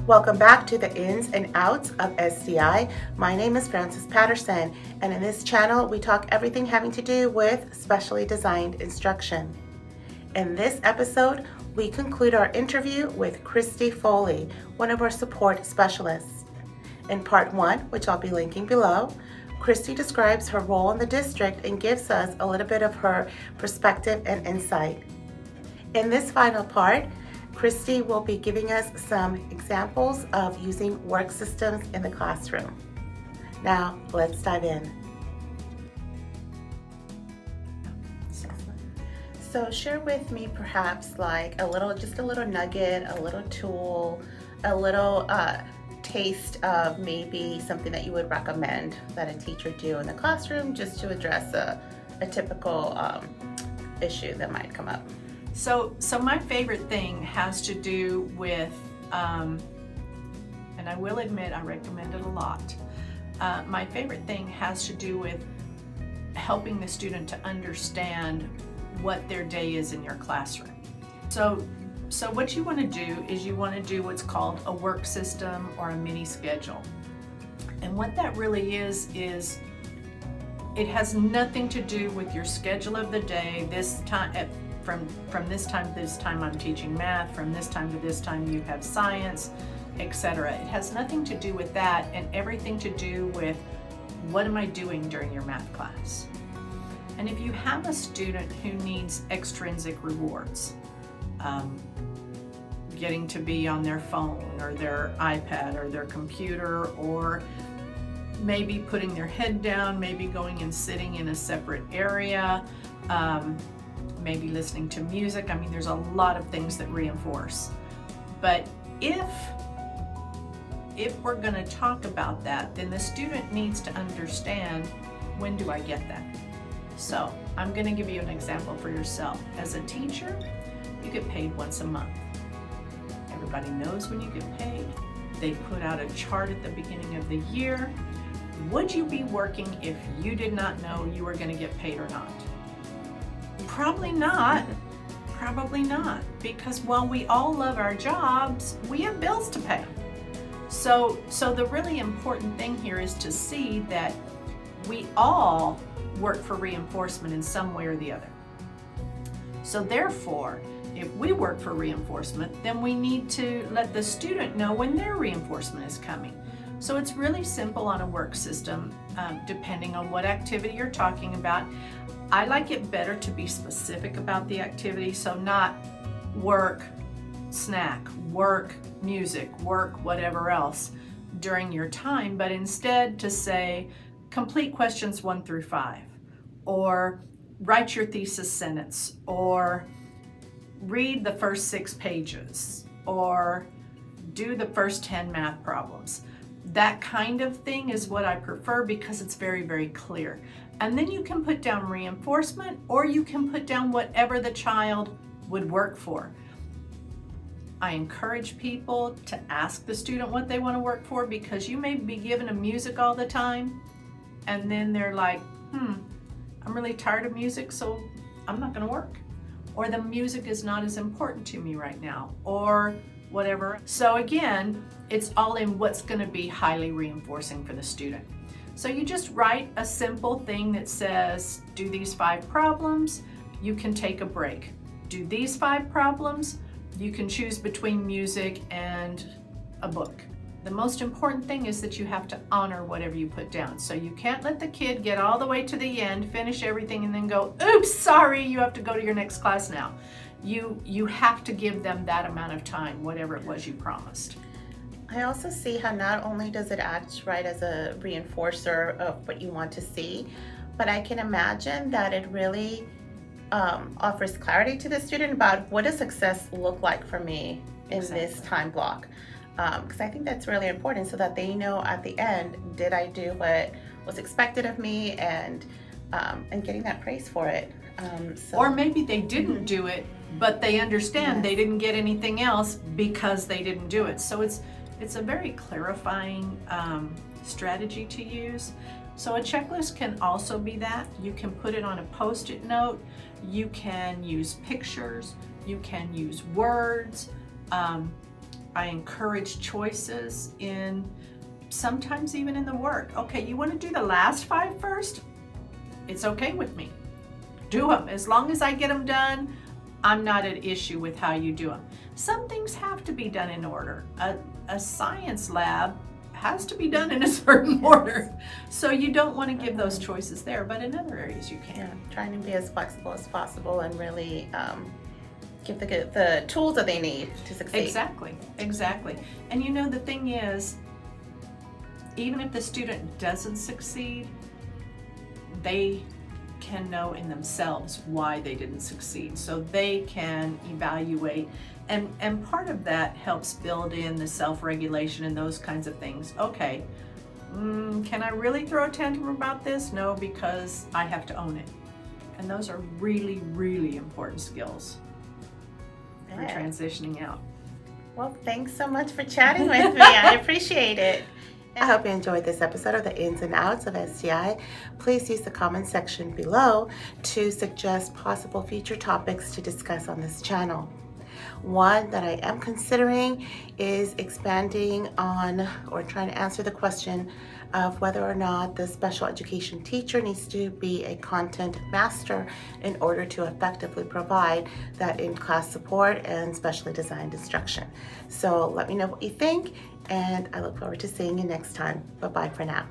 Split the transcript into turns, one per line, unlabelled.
Welcome back to the ins and outs of SDI. My name is Frances Patterson, and in this channel, we talk everything having to do with specially designed instruction. In this episode, we conclude our interview with Christi Foley, one of our support specialists. In part one, which I'll be linking below, Christi describes her role in the district and gives us a little bit of her perspective and insight. In this final part, Christi will be giving us some examples of using work systems in the classroom. Now, let's dive in. So share with me perhaps like just a little nugget, a little tool, a little taste of maybe something that you would recommend that a teacher do in the classroom just to address a typical issue that might come up.
So my favorite thing has to do with, and I will admit I recommend it a lot. My favorite thing has to do with helping the student to understand what their day is in your classroom. So what you want to do is you want to do what's called a work system or a mini schedule. And what that really is it has nothing to do with your schedule of the day. This time, from this time to this time I'm teaching math, from this time to this time you have science, etc. It has nothing to do with that and everything to do with what am I doing during your math class. And if you have a student who needs extrinsic rewards, getting to be on their phone or their iPad or their computer, or maybe putting their head down, maybe going and sitting in a separate area, maybe listening to music. I mean, there's a lot of things that reinforce. But if we're going to talk about that, then the student needs to understand, when do I get that? So I'm going to give you an example for yourself. As a teacher, you get paid once a month. Everybody knows when you get paid. They put out a chart at the beginning of the year. Would you be working if you did not know you were going to get paid or not? Probably not. Probably not. Because while we all love our jobs, we have bills to pay. So the really important thing here is to see that we all work for reinforcement in some way or the other. So therefore, if we work for reinforcement, then we need to let the student know when their reinforcement is coming. So it's really simple on a work system, depending on what activity you're talking about. I like it better to be specific about the activity, so not work, snack, work, music, work, whatever else during your time, but instead to say, complete questions 1 through 5, or write your thesis sentence, or read the first 6 pages, or do the first 10 math problems. That kind of thing is what I prefer because it's very, very clear. And then you can put down reinforcement, or you can put down whatever the child would work for. I encourage people to ask the student what they want to work for, because you may be given a music all the time and then they're like, I'm really tired of music, so I'm not going to work. Or the music is not as important to me right now, or whatever. So again, it's all in what's going to be highly reinforcing for the student. So you just write a simple thing that says, do these 5 problems, you can take a break. Do these 5 problems, you can choose between music and a book. The most important thing is that you have to honor whatever you put down. So you can't let the kid get all the way to the end, finish everything, and then go, oops, sorry, you have to go to your next class now. You have to give them that amount of time, whatever it was you promised.
I also see how not only does it act right as a reinforcer of what you want to see, but I can imagine that it really offers clarity to the student about what does success look like for me in this time block. Because I think that's really important, so that they know at the end, did I do what was expected of me, and getting that praise for it.
Or maybe they didn't do it, but they understand they didn't get anything else because they didn't do it. So it's a very clarifying strategy to use. So a checklist can also be that. You can put it on a Post-it note. You can use pictures. You can use words. I encourage choices in, sometimes even in the work. Okay, you want to do the last 5 first? It's okay with me. Do them. As long as I get them done, I'm not at issue with how you do them. Some things have to be done in order. A science lab has to be done in a certain order. So you don't want to give those choices there, but in other areas you can.
Yeah, trying to be as flexible as possible and really give the tools that they need to succeed.
Exactly. And you know, the thing is, even if the student doesn't succeed, they can know in themselves why they didn't succeed, so they can evaluate, and part of that helps build in the self-regulation and those kinds of things. Okay, can I really throw a tantrum about this? No, because I have to own it. And those are really, really important skills for transitioning out.
Well, thanks so much for chatting with me. I appreciate it. I hope you enjoyed this episode of the ins and outs of SDI. Please use the comment section below to suggest possible future topics to discuss on this channel. One that I am considering is expanding on or trying to answer the question of whether or not the special education teacher needs to be a content master in order to effectively provide that in-class support and specially designed instruction. So let me know what you think, and I look forward to seeing you next time. Bye-bye for now.